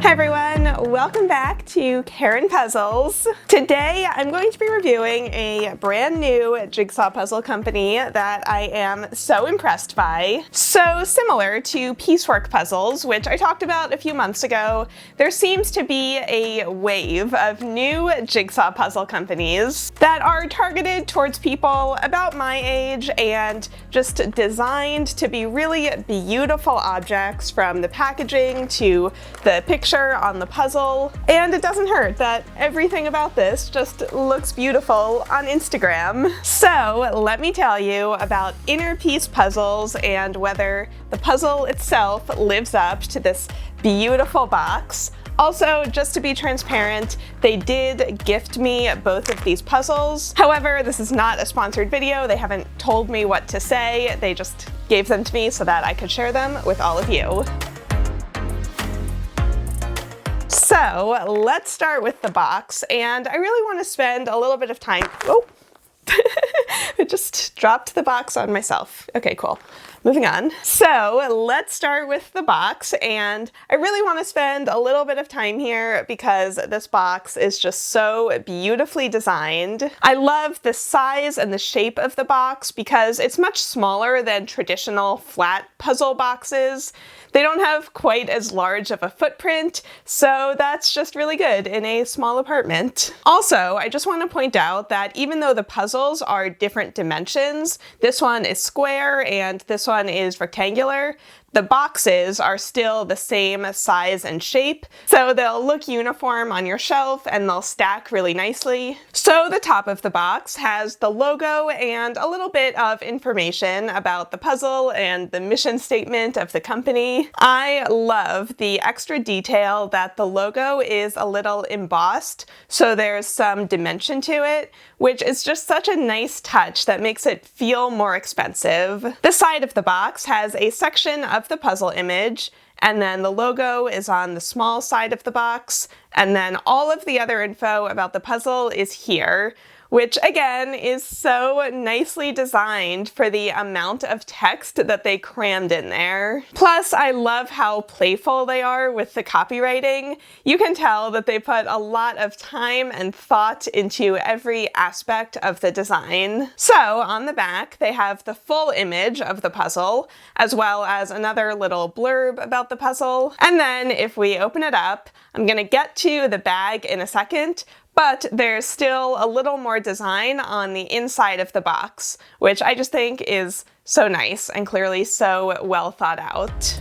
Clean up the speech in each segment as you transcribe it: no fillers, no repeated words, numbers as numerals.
Hi everyone, welcome back to Karen Puzzles. Today I'm going to be reviewing a brand new jigsaw puzzle company that I am so impressed by. So similar to piecework puzzles, which I talked about a few months ago, there seems to be a wave of new jigsaw puzzle companies that are targeted towards people about my age and just designed to be really beautiful objects, from the packaging to the picture on the puzzle. And it doesn't hurt that everything about this just looks beautiful on Instagram. So let me tell you about inner piece puzzles and whether the puzzle itself lives up to this beautiful box. Also, just to be transparent, they did gift me both of these puzzles. However, this is not a sponsored video. They haven't told me what to say. They just gave them to me so that I could share them with all of you. So let's start with the box, and I really want to spend a little bit of time. Oh, I just dropped the box on myself. Okay, cool. Moving on. So let's start with the box, and I really want to spend a little bit of time here because this box is just so beautifully designed. I love the size and the shape of the box because it's much smaller than traditional flat puzzle boxes. They don't have quite as large of a footprint, so that's just really good in a small apartment. Also, I just want to point out that even though the puzzles are different dimensions, this one is square and this one is rectangular, the boxes are still the same size and shape, so they'll look uniform on your shelf and they'll stack really nicely. So the top of the box has the logo and a little bit of information about the puzzle and the mission statement of the company. I love the extra detail that the logo is a little embossed, so there's some dimension to it, which is just such a nice touch that makes it feel more expensive. The side of the box has a section of the puzzle image, and then the logo is on the small side of the box, and then all of the other info about the puzzle is here, which again is so nicely designed for the amount of text that they crammed in there. Plus, I love how playful they are with the copywriting. You can tell that they put a lot of time and thought into every aspect of the design. So on the back, they have the full image of the puzzle, as well as another little blurb about the puzzle. And then if we open it up, I'm gonna get to the bag in a second, but there's still a little more design on the inside of the box, which I just think is so nice and clearly so well thought out.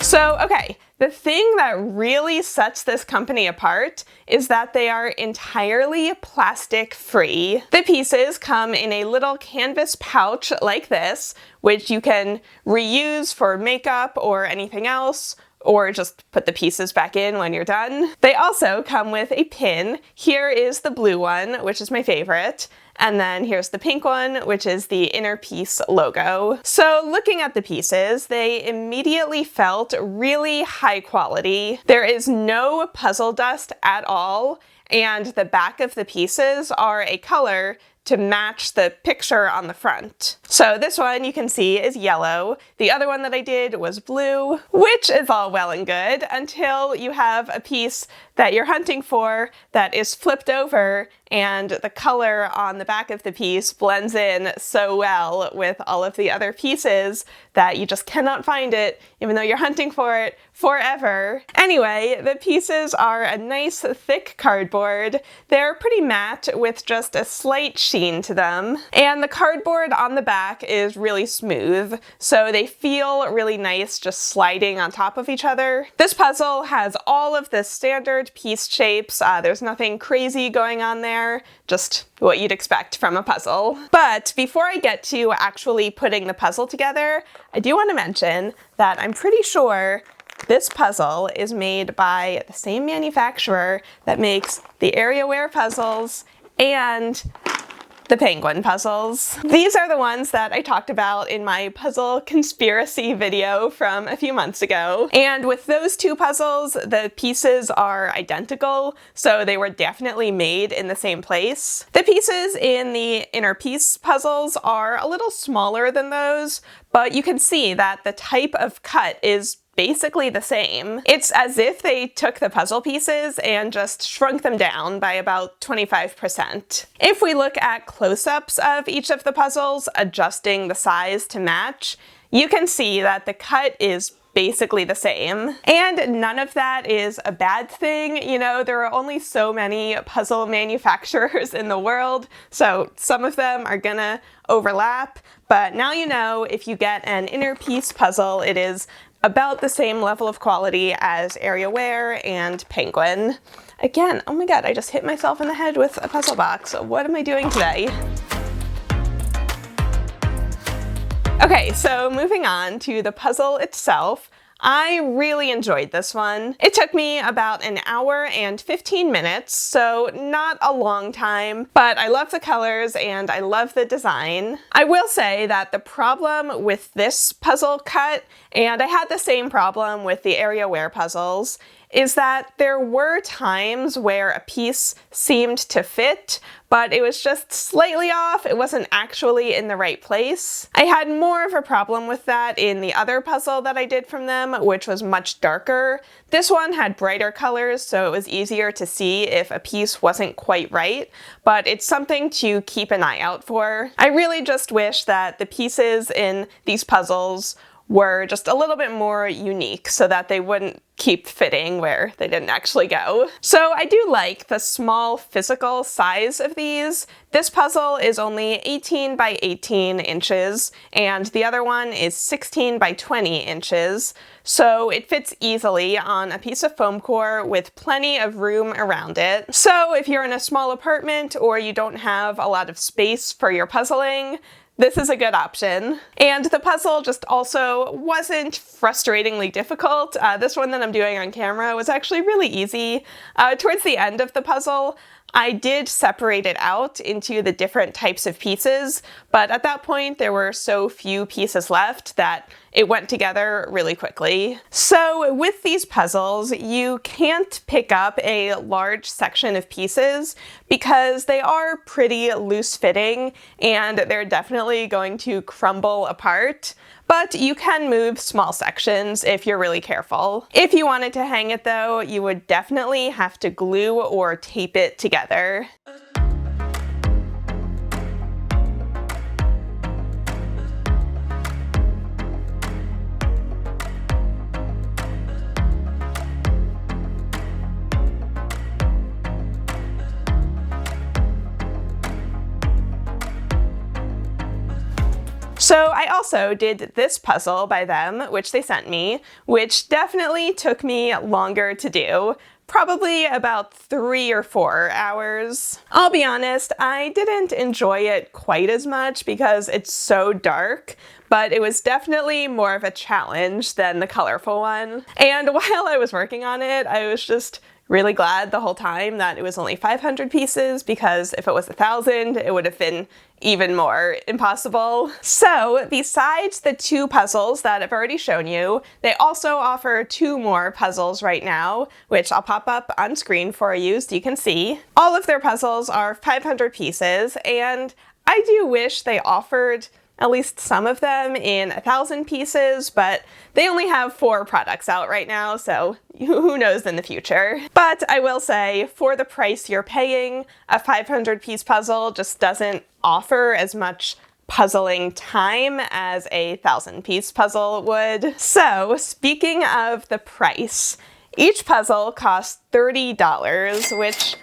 So, okay, the thing that really sets this company apart is that they are entirely plastic free. The pieces come in a little canvas pouch like this, which you can reuse for makeup or anything else, or just put the pieces back in when you're done. They also come with a pin. Here is the blue one, which is my favorite. And then here's the pink one, which is the inner piece logo. So looking at the pieces, they immediately felt really high quality. There is no puzzle dust at all, and the back of the pieces are a color to match the picture on the front. So this one you can see is yellow. The other one that I did was blue, which is all well and good until you have a piece that you're hunting for that is flipped over and the color on the back of the piece blends in so well with all of the other pieces that you just cannot find it, even though you're hunting for it forever. Anyway, the pieces are a nice thick cardboard. They're pretty matte with just a slight sheen to them. And the cardboard on the back is really smooth, so they feel really nice just sliding on top of each other. This puzzle has all of the standard piece shapes. There's nothing crazy going on there, just what you'd expect from a puzzle. But before I get to actually putting the puzzle together, I do want to mention that I'm pretty sure this puzzle is made by the same manufacturer that makes the Areaware puzzles and the penguin puzzles. These are the ones that I talked about in my puzzle conspiracy video from a few months ago. And with those two puzzles, the pieces are identical, so they were definitely made in the same place. The pieces in the inner piece puzzles are a little smaller than those, but you can see that the type of cut is basically the same. It's as if they took the puzzle pieces and just shrunk them down by about 25%. If we look at close-ups of each of the puzzles, adjusting the size to match, you can see that the cut is basically the same. And none of that is a bad thing. You know, there are only so many puzzle manufacturers in the world, so some of them are gonna overlap. But now you know, if you get an inner piece puzzle, it is about the same level of quality as Areaware and Penguin. Again, oh my god, I just hit myself in the head with a puzzle box. What am I doing today? Okay, so moving on to the puzzle itself. I really enjoyed this one. It took me about an hour and 15 minutes, so not a long time, but I love the colors and I love the design. I will say that the problem with this puzzle cut, and I had the same problem with the Areaware puzzles, is that there were times where a piece seemed to fit, but it was just slightly off. It wasn't actually in the right place. I had more of a problem with that in the other puzzle that I did from them, which was much darker. This one had brighter colors, so it was easier to see if a piece wasn't quite right, but it's something to keep an eye out for. I really just wish that the pieces in these puzzles were just a little bit more unique so that they wouldn't keep fitting where they didn't actually go. So I do like the small physical size of these. This puzzle is only 18 by 18 inches, and the other one is 16 by 20 inches. So it fits easily on a piece of foam core with plenty of room around it. So if you're in a small apartment or you don't have a lot of space for your puzzling, this is a good option. And the puzzle just also wasn't frustratingly difficult. This one that I'm doing on camera was actually really easy. Towards the end of the puzzle, I did separate it out into the different types of pieces, but at that point there were so few pieces left that it went together really quickly. So with these puzzles, you can't pick up a large section of pieces because they are pretty loose-fitting and they're definitely going to crumble apart. But you can move small sections if you're really careful. If you wanted to hang it though, you would definitely have to glue or tape it together. So I also did this puzzle by them, which they sent me, which definitely took me longer to do. Probably about 3 or 4 hours. I'll be honest, I didn't enjoy it quite as much because it's so dark, but it was definitely more of a challenge than the colorful one. And while I was working on it, I was just really glad the whole time that it was only 500 pieces, because if it was 1,000, it would have been even more impossible. So besides the 2 puzzles that I've already shown you, they also offer 2 more puzzles right now, which I'll pop up on screen for you so you can see. All of their puzzles are 500 pieces, and I do wish they offered at least some of them in 1,000 pieces, but they only have 4 products out right now, so who knows in the future. But I will say, for the price you're paying, a 500-piece puzzle just doesn't offer as much puzzling time as a 1,000-piece puzzle would. So, speaking of the price, each puzzle costs $30, which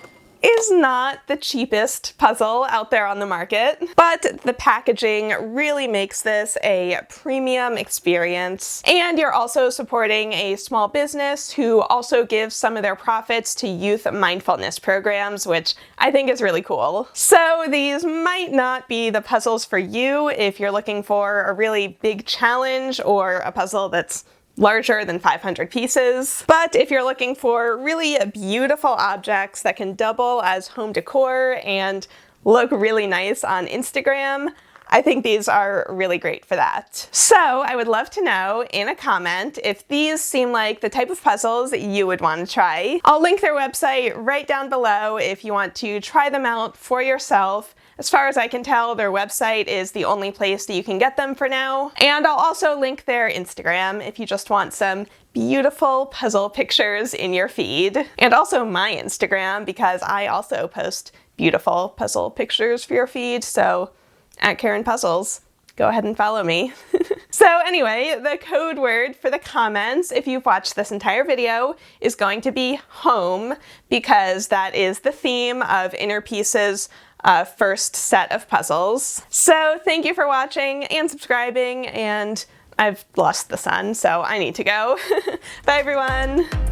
is not the cheapest puzzle out there on the market, but the packaging really makes this a premium experience. And you're also supporting a small business who also gives some of their profits to youth mindfulness programs, which I think is really cool. So these might not be the puzzles for you if you're looking for a really big challenge or a puzzle that's larger than 500 pieces. But if you're looking for really beautiful objects that can double as home decor and look really nice on Instagram, I think these are really great for that. So I would love to know in a comment if these seem like the type of puzzles that you would want to try. I'll link their website right down below if you want to try them out for yourself. As far as I can tell, their website is the only place that you can get them for now. And I'll also link their Instagram if you just want some beautiful puzzle pictures in your feed. And also my Instagram, because I also post beautiful puzzle pictures for your feed, so at Karen Puzzles. Go ahead and follow me. So anyway, the code word for the comments, if you've watched this entire video, is going to be home, because that is the theme of Inner Peace's first set of puzzles. So thank you for watching and subscribing, and I've lost the sun, so I need to go. Bye everyone!